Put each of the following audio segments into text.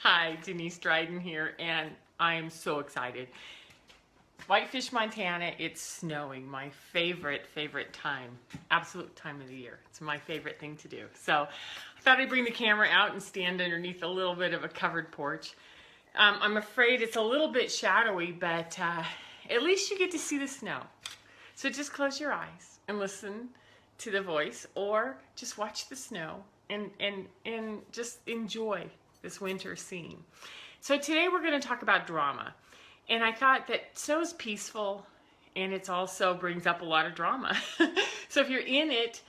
Hi, Denise Dryden here, and I am so excited. Whitefish, Montana, it's snowing. My favorite time, absolute time of the year. It's my favorite thing to do. So I thought I'd bring the camera out and stand underneath a little bit of a covered porch. I'm afraid it's a little bit shadowy, but at least you get to see the snow. So just close your eyes and listen to the voice, or just watch the snow and just enjoy this winter scene. So today we're going to talk about drama. And I thought that snow is peaceful, and it also brings up a lot of drama. So if you're in it,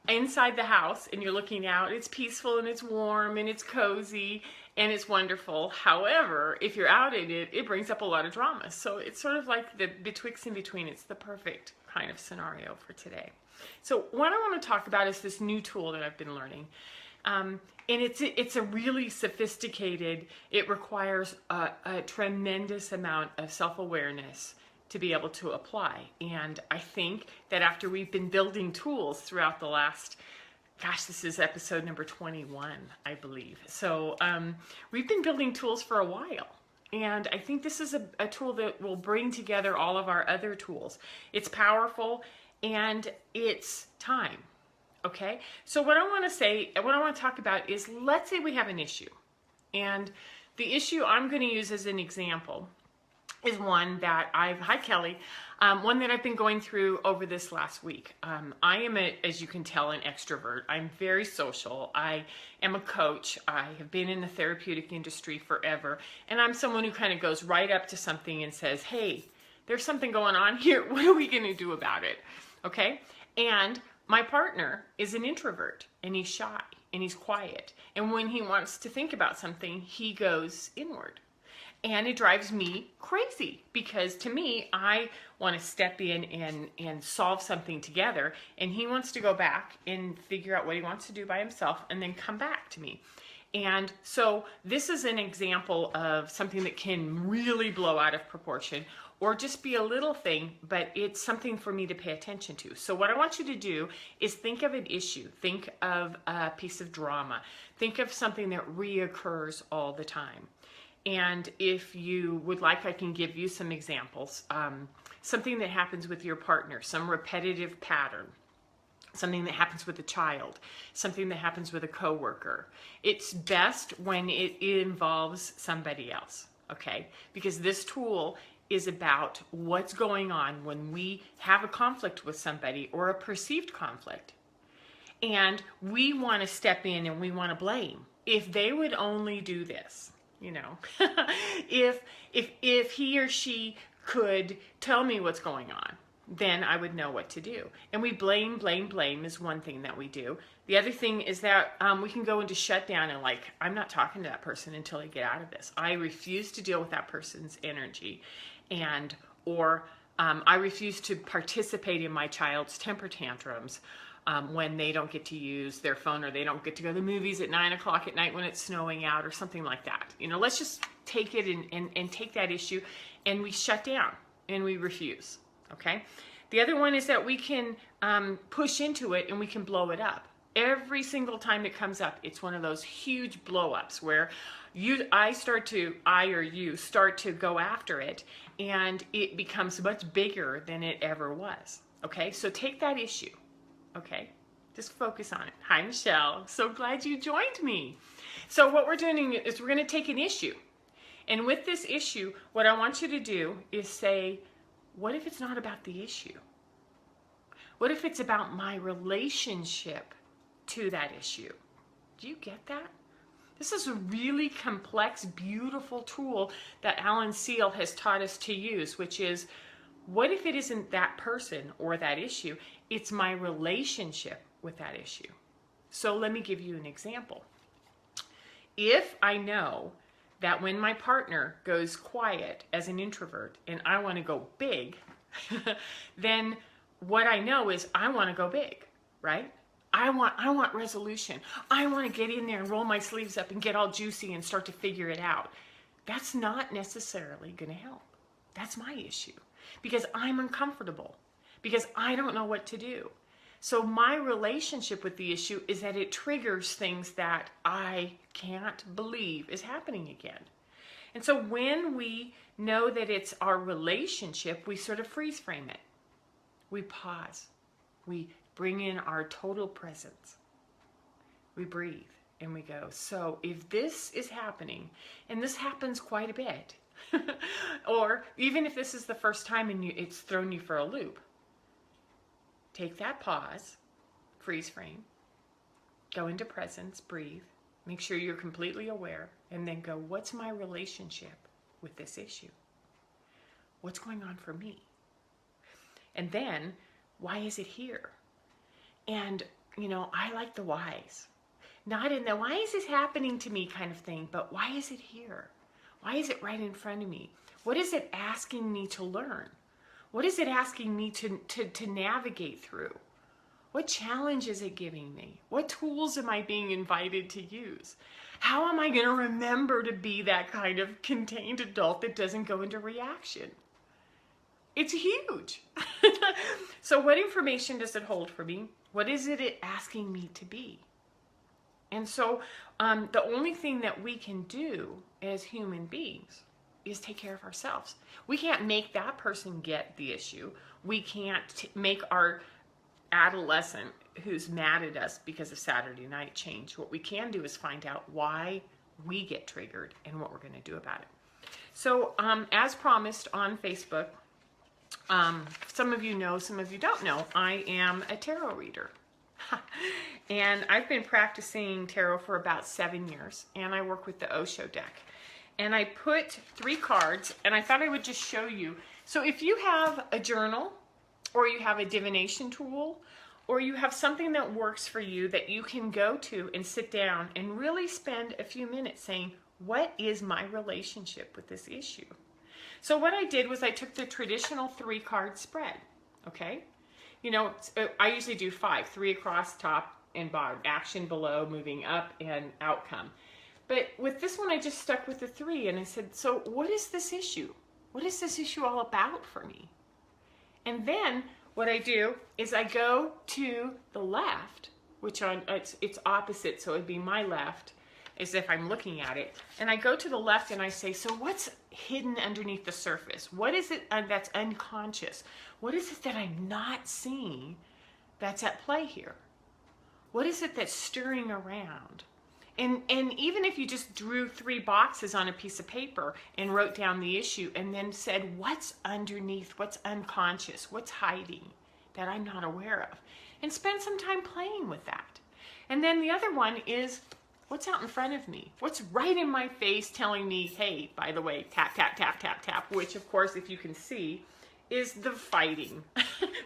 inside the house, and you're looking out, it's peaceful and it's warm and it's cozy and it's wonderful. However, if you're out in it, it brings up a lot of drama. So it's sort of like the betwixt and between. It's the perfect kind of scenario for today. So what I want to talk about is this new tool that I've been learning. And it's a really sophisticated, it requires a tremendous amount of self-awareness to be able to apply. And I think that after we've been building tools throughout the last, gosh, this is episode number 21, I believe. So we've been building tools for a while. And I think this is a tool that will bring together all of our other tools. It's powerful and it's time. Okay, so what I want to talk about is, let's say we have an issue. And the issue I'm going to use as an example is one that hi Kelly, one that I've been going through over this last week. I am, as you can tell, an extrovert. I'm very social. I am a coach. I have been in the therapeutic industry forever. And I'm someone who kind of goes right up to something and says, hey, there's something going on here. What are we going to do about it? Okay, and my partner is an introvert, and he's shy and he's quiet. And when he wants to think about something, he goes inward. And it drives me crazy, because to me, I want to step in and solve something together. And he wants to go back and figure out what he wants to do by himself and then come back to me. And so this is an example of something that can really blow out of proportion, or just be a little thing, but it's something for me to pay attention to. So what I want you to do is think of an issue, think of a piece of drama, think of something that reoccurs all the time. And if you would like, I can give you some examples. Something that happens with your partner, some repetitive pattern, something that happens with a child, something that happens with a coworker. It's best when it involves somebody else, okay? Because this tool is about what's going on when we have a conflict with somebody, or a perceived conflict. And we want to step in and we want to blame. If they would only do this, you know, if he or she could tell me what's going on, then I would know what to do. And we blame is one thing that we do. The other thing is that we can go into shutdown and like, I'm not talking to that person until I get out of this. I refuse to deal with that person's energy. Or I refuse to participate in my child's temper tantrums when they don't get to use their phone, or they don't get to go to the movies at 9 o'clock at night when it's snowing out, or something like that. You know, let's just take it and take that issue, and we shut down and we refuse. Okay. The other one is that we can push into it and we can blow it up. Every single time it comes up, it's one of those huge blow-ups where you start to go after it, and it becomes much bigger than it ever was. Okay, so take that issue. Okay, just focus on it. Hi, Michelle. So glad you joined me. So what we're doing is we're going to take an issue. And with this issue, what I want you to do is say, what if it's not about the issue? What if it's about my relationship to that issue? Do you get that? This is a really complex, beautiful tool that Alan Seale has taught us to use, which is, what if it isn't that person or that issue? It's my relationship with that issue. So let me give you an example. If I know that when my partner goes quiet as an introvert and I want to go big, then what I know is I want to go big, right? I want resolution. I want to get in there and roll my sleeves up and get all juicy and start to figure it out. That's not necessarily going to help. That's my issue, because I'm uncomfortable, because I don't know what to do. So my relationship with the issue is that it triggers things that I can't believe is happening again. And so when we know that it's our relationship, we sort of freeze frame it. We pause. We bring in our total presence. We breathe and we go, so if this is happening, and this happens quite a bit, or even if this is the first time and it's thrown you for a loop, take that pause, freeze frame, go into presence, breathe, make sure you're completely aware, and then go, what's my relationship with this issue? What's going on for me? And then, why is it here? And, I like the whys. Not in the why is this happening to me kind of thing, but why is it here? Why is it right in front of me? What is it asking me to learn? What is it asking me to navigate through? What challenge is it giving me? What tools am I being invited to use? How am I going to remember to be that kind of contained adult that doesn't go into reaction? It's huge. So what information does it hold for me? What is it asking me to be? And so the only thing that we can do as human beings is take care of ourselves. We can't make that person get the issue. We can't make our adolescent who's mad at us because of Saturday night change. What we can do is find out why we get triggered and what we're going to do about it. So as promised on Facebook, some of you know, some of you don't know, I am a tarot reader. And I've been practicing tarot for about 7 years, and I work with the Osho deck. And I put 3 cards, and I thought I would just show you. So if you have a journal, or you have a divination tool, or you have something that works for you that you can go to and sit down and really spend a few minutes saying, what is my relationship with this issue? So what I did was I took the traditional 3-card spread, okay? I usually do 5, 3 across, top and bottom, action, below, moving up, and outcome. But with this one, I just stuck with the 3, and I said, so what is this issue? What is this issue all about for me? And then what I do is I go to the left, which it's opposite, so it'd be my left, as if I'm looking at it. And I go to the left and I say, so what's hidden underneath the surface? What is it that's unconscious? What is it that I'm not seeing that's at play here? What is it that's stirring around? And even if you just drew 3 boxes on a piece of paper and wrote down the issue and then said, what's underneath, what's unconscious, what's hiding that I'm not aware of? And spend some time playing with that. And then the other one is, what's out in front of me? What's right in my face telling me, hey, by the way, tap, tap, tap, tap, tap, which of course, if you can see, is the fighting,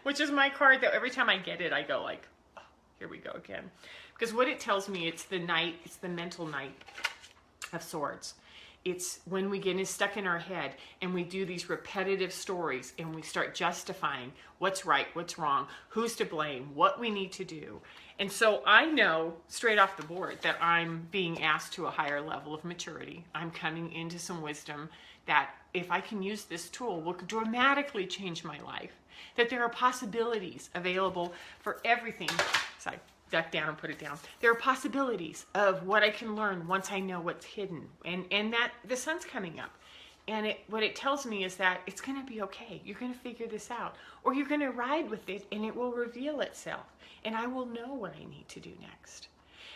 which is my card that every time I get it, I go like, oh, here we go again. Because what it tells me, it's the knight, it's the mental knight of swords. It's when we get stuck in our head and we do these repetitive stories and we start justifying what's right, what's wrong, who's to blame, what we need to do. And so I know straight off the board that I'm being asked to a higher level of maturity. I'm coming into some wisdom that if I can use this tool will dramatically change my life. That there are possibilities available for everything. Sorry. Duck down and put it down. There are possibilities of what I can learn once I know what's hidden, and that the sun's coming up. And what it tells me is that it's going to be okay. You're going to figure this out, or you're going to ride with it and it will reveal itself, and I will know what I need to do next.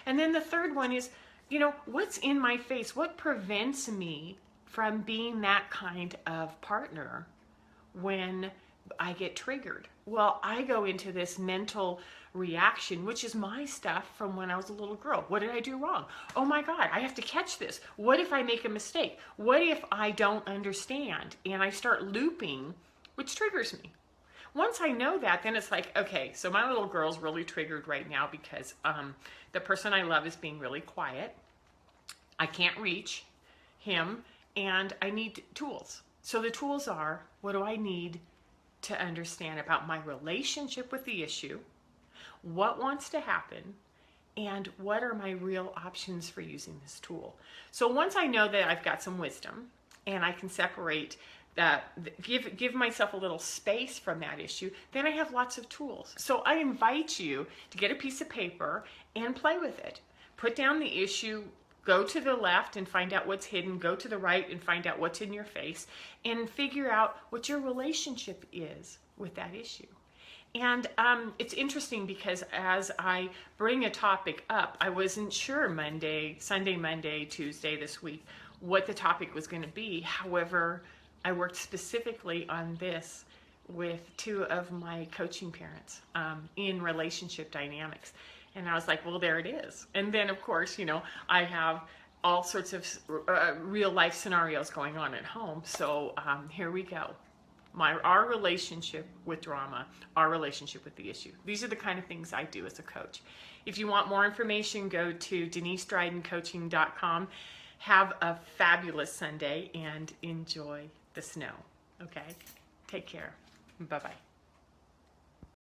And then the third one is, what's in my face? What prevents me from being that kind of partner when I get triggered? Well, I go into this mental reaction, which is my stuff from when I was a little girl. What did I do wrong? Oh my God, I have to catch this. What if I make a mistake? What if I don't understand? And I start looping, which triggers me. Once I know that, then it's like, okay, so my little girl's really triggered right now because the person I love is being really quiet. I can't reach him, and I need tools. So the tools are, what do I need to understand about my relationship with the issue? What wants to happen, and what are my real options for using this tool? So once I know that I've got some wisdom and I can separate give myself a little space from that issue, then I have lots of tools. So I invite you to get a piece of paper and play with it. Put down the issue, go to the left and find out what's hidden, go to the right and find out what's in your face, and figure out what your relationship is with that issue. And it's interesting because as I bring a topic up, I wasn't sure Sunday, Monday, Tuesday this week, what the topic was going to be. However, I worked specifically on this with two of my coaching parents in relationship dynamics. And I was like, well, there it is. And then, of course, I have all sorts of real life scenarios going on at home. So here we go. Our relationship with drama, our relationship with the issue. These are the kind of things I do as a coach. If you want more information, go to DeniseDrydenCoaching.com. Have a fabulous Sunday and enjoy the snow. Okay? Take care. Bye-bye.